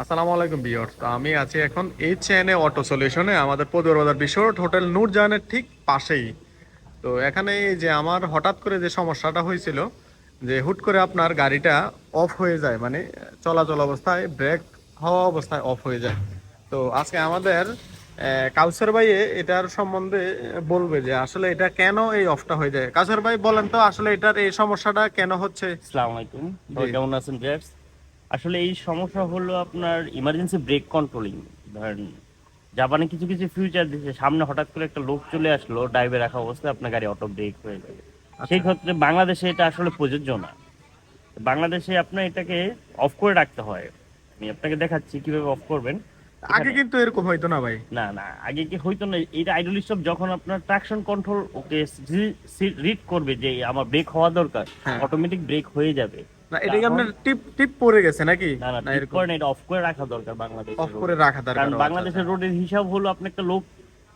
আসসালামু আলাইকুম ভিউয়ার্স। তো আমি আছি এখন এইচএনএ অটো সলিউশনে, আমাদের পদুয়ার বাজার বিশ্ব রোড হোটেল নূরজাহানের ঠিক পাশেই। তো এখানে এই যে আমার হঠাৎ করে যে সমস্যাটা হয়েছিল, যে হুট করে আপনার গাড়িটা অফ হয়ে যায়, মানে চলাচল অবস্থায় ব্রেক হওয়া অবস্থায় অফ হয়ে যায়। তো আজকে আমাদের কাউসার ভাই এটার সম্বন্ধে বলবে যে আসলে এটা কেন এই অফটা হয়ে যায়। কাউসার ভাই বলেন তো আসলে এটার এই সমস্যাটা কেন হচ্ছে। আসসালামু আলাইকুম, জি। সবাই কেমন আছেন ভিউয়ার্স? আসলে এই সমস্যা হলো আপনার ইমার্জেন্সি ব্রেক কন্ট্রোলিং। ধরেন জাপানে কিছু কিছু ফিউচার দিচ্ছে, সামনে হঠাৎ করে একটা লোক চলে আসলো ড্রাইভে রাখা অবস্থায় আপনার গাড়ি অটো ব্রেক হয়ে যাবে। সেই আচ্ছা। ক্ষেত্রে বাংলাদেশে এটা আসলে প্রযোজ্য না। বাংলাদেশে আপনার এটাকে অফ করে রাখতে হয়। আমি আপনাকে দেখাচ্ছি কিভাবে অফ করবেন। আগে এখানে কিন্তু এরকম হইতো না ভাই। না না, আগে কি হইতো না, এটা আইডল স্টপ যখন আপনার ট্রাকশন কন্ট্রোল ওকে রিড করবে যে আমার ব্রেক হওয়া দরকার, হ্যাঁ। অটোমেটিক ব্রেক হয়ে যাবে। না, এটা কি তখন আপনার টিপ টিপ পড়ে গেছে নাকি? না না, না ঠিক এরকম করে না, এটা অফ করে রাখা দরকার অফ বাংলাদেশের করে রোডে। রাখা দরকার। কারণ ও আচ্ছা আচ্ছা। বাংলাদেশের রোডের হিসাব হলো আপনি একটা লোক,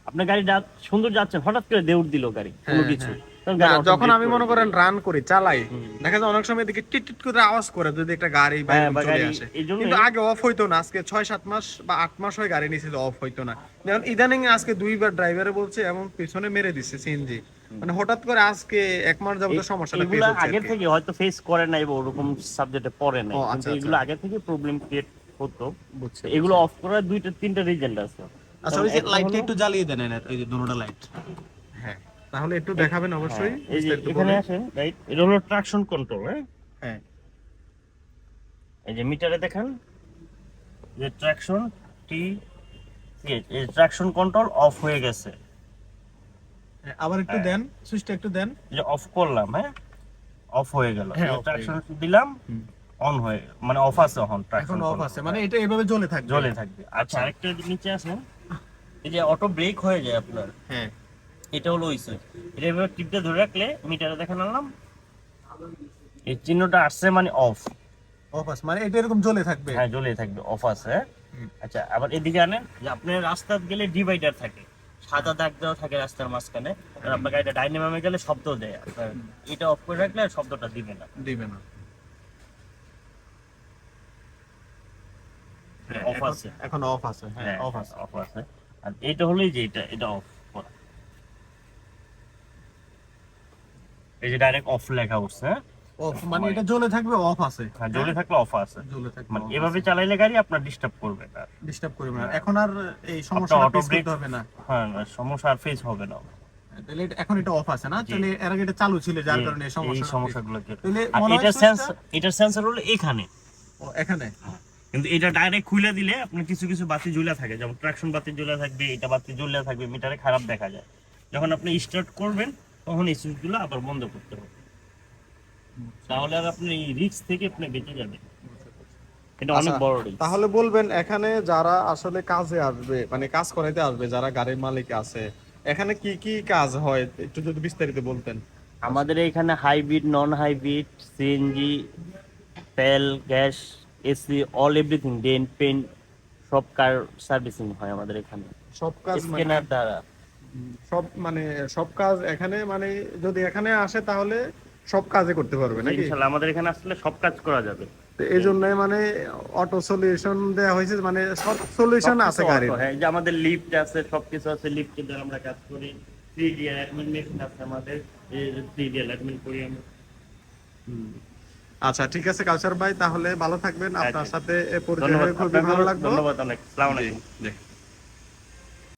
আপনার গাড়ি সুন্দর যাচ্ছে, হঠাৎ করে দেউড় দিল গাড়ি কোনো হ্যাঁ কিছু, হ্যাঁ। তখন না, গাড়ি অটো যখন ব্রেক আমি করে মনে দিবে। করেন রান করি চালাই, হুম। দেখা যায় অনেক সময় এদিকে টিট টিট করে আওয়াজ করে যদি একটা গাড়ি বা হ্যাঁ, এরকম বা চলে গাড়ি আসে। এই কিন্তু জন্যই। আগে অফ হইতো না, আজকে 6-7 মাস বা 8 মাস হয় গাড়ি নিচে অফ হইতো না। যেমন ইদানিং আজকে 2বার ড্রাইভারে বলছে এবং পিছনে মেরে দিচ্ছে সিএনজি। মানে হঠাৎ করে আজকে 1 মাস যাবত সমস্যাটা ফেস এগুলা হচ্ছে আর আগের কি। থেকে হয়তো ফেস করে নাই বা ওরকম সাবজেক্টে পড়ে ও নাই, কিন্তু আচ্ছা আচ্ছা। এগুলো আগে থেকে প্রবলেম ক্রিয়েট হতো। বুঝছি তো এগুলো বুঝছি। অফ করার দুইটা তিনটা রিজন আছে। আচ্ছা, যেমন ওই যে একটা লাইটটা হলো, একটু জ্বালিয়ে দেন এনার, ওই যে দুটোটা লাইট। হ্যাঁ, তাহলে একটু এই দেখাবেন হ্যাঁ, অবশ্যই এই যে বিস্তারিত এখানে বলে। আসেন, রাইট, এটা হলো ট্রাকশন কন্ট্রোল। হ্যাঁ, হ্যাঁ এই যে মিটারে দেখেন যে ট্রাকশন টি, এই ট্রাকশন কন্ট্রোল অফ হয়ে গেছে। হ্যাঁ, আবার একটু হ্যাঁ, দেন, সুইচটা একটু দেন। এই যে অফ করলাম, হ্যাঁ, অফ হয়ে গেল। হ্যাঁ, এই অফ হয়ে ট্রাকশন গেছে। দিলাম, হুম। অন হয়ে, মানে অফ আছে, অন এখন ট্রাকশন অফ আছে, কন্ট্রোল। মানে হ্যাঁ, এটা এভাবে জ্বলে থাকবে। জ্বলে থাকবে। আচ্ছা, আচ্ছা। আরেকটা নিচে আছে, এই যে অটো ব্রেক হয়ে যায় আপনার, হ্যাঁ। এটা হলো ওই সুইচ। এটা এভাবে টিপটা ধরে রাখলে মিটারে দেখে নিলাম এই চিহ্নটা আসছে, মানে অফ। অফ আছে মানে এটা এরকম জ্বলে থাকবে। হ্যাঁ, জ্বলে থাকবে, অফ আছে। হ্যাঁ? হুম। আচ্ছা, আবার এদিকে আনেন যে আপনার রাস্তা গেলে ডিভাইডার থাকে, সাদা দাগ দেওয়া থাকে রাস্তার মাঝখানে, আর আপনার গাড়িটা ডাইনামে গেলে শব্দ দেয় আপনার। এটা অফ করে রাখলে আর শব্দটা দিবে না। দিবে না। হ্যাঁ, অফ এখন আছে। এখন অফ আছে। হ্যাঁ, হ্যাঁ অফ হ্যাঁ, আছে। অফ আছে। আর এইটা হলো এই যে এটা অফ করা, এই যে ডাইরেক্ট অফ লেখা উঠছে। হ্যাঁ, অফ মানে মানে এটা জ্বলে থাকবে, অফ আছে। হ্যাঁ, হ্যাঁ, জ্বলে থাকলে অফ আছে। জ্বলে থাকবে, মানে অফ এভাবে আছে। চালাইলে গাড়ি আপনার ডিস্টার্ব করবে না। ডিস্টার্ব করবে না, না, এখন আর এই আপনার সমস্যাটা অটো ফেস ব্রেক, করতে হবে না। হ্যাঁ না, সমস্যা আর ফেস হবে না। তাহলে এখন এটা অফ আছে না, জি, তাহলে এর আগে এটা চালু ছিল জি, যার কারণে এই এই সমস্যাটা face। সমস্যাগুলো কি। তাহলে আর মনে হয় এটার সুইচটা এটার সেন্সর হলো এখানে। ও এখানে। কিন্তু এটা ডাইরেক্ট খুলে দিলে আপনার কিছু কিছু বাতি জ্বলে থাকে, যেমন ট্রাকশন বাতি জ্বলে থাকবে, এটা বাতি জ্বলে থাকবে, মিটারে খারাপ দেখা যায়। যখন আপনি স্টার্ট করবেন তখন এই সুইচগুলো আবার বন্ধ করতে হবে, তাহলে আর আপনি এই রিস্ক থেকে আপনি বেঁচে যাবেন। এটা অনেক আচ্ছা, বড় রিস্ক। তাহলে বলবেন এখানে যারা আসলে কাজে আসবে, মানে কাজ করাইতে আসবে, যারা গাড়ির মালিক আছে, এখানে কি কি কাজ হয় একটু যদি বিস্তারিত বলতেন। আমাদের এখানে হাইব্রিড, নন হাইব্রিড, সিএনজি, তেল, gas, AC, all everything, dent paint, সব কার সার্ভিসিং হয় আমাদের এখানে সব কাজ মানে স্ক্যানার দ্বারা। সব মানে সব কাজ এখানে, মানে যদি এখানে আসে তাহলে সব কাজে করতে পারবে জি, নাকি? ইনশাল্লাহ আমাদের এখানে আসলে সব কাজ করা যাবে। তো এই জন্য মানে অটো সলিউশন দেওয়া হয়েছে, মানে সব সলিউশন সবকিছু আছে অটো, গাড়ির। হ্যাঁ, এই যে আমাদের লিফট আছে, সবকিছু আছে, লিফটের দ্বারা আমরা কাজ করি। 3D অ্যাডমিন মেশিন আছে আমাদের, এই 3D অ্যাডমিন করি আমরা। হুম। আচ্ছা, ঠিক আছে কাউসার ভাই, তাহলে ভালো থাকবেন, আপনার আচ্ছা, সাথে এ পরিচয় ধন্যবাদ হয়ে খুবই আপনাকেও, ভালো লাগলো। ধন্যবাদ অনেক। আসসালামু জি আলাইকুম। জি।